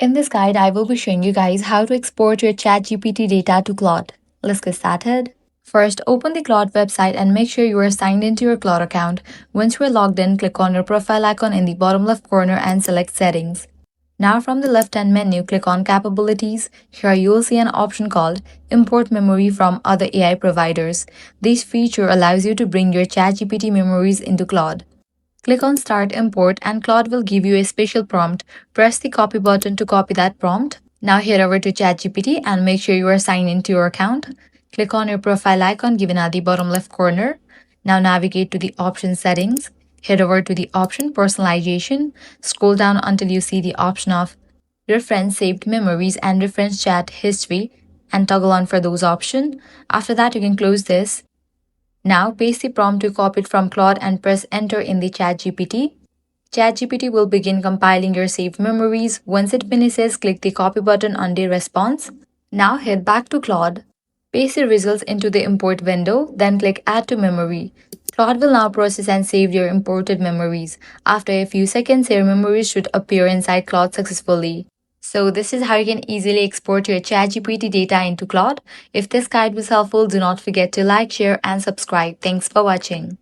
In this guide, I will be showing you guys how to export your ChatGPT data to Claude. Let's get started. First, open the Claude website and make sure you are signed into your Claude account. Once you are logged in, click on your profile icon in the bottom left corner and select Settings. Now from the left-hand menu, click on Capabilities. Here you will see an option called Import Memory from Other AI Providers. This feature allows you to bring your ChatGPT memories into Claude. Click on Start Import and Claude will give you a special prompt. Press the copy button to copy that prompt. Now head over to ChatGPT and make sure you are signed into your account. Click on your profile icon given at the bottom left corner. Now navigate to the option settings. Head over to the option personalization. Scroll down until you see the option of reference saved memories and reference chat history and toggle on for those options. After that, you can close this. Now paste the prompt to copy it from Claude and press enter in the ChatGPT. ChatGPT will begin compiling your saved memories. Once it finishes, click the copy button on the response. Now head back to Claude. Paste the results into the import window, then click add to memory. Claude will now process and save your imported memories. After a few seconds, your memories should appear inside Claude successfully. So this is how you can easily export your ChatGPT data into Claude. If this guide was helpful, do not forget to like, share, and subscribe. Thanks for watching.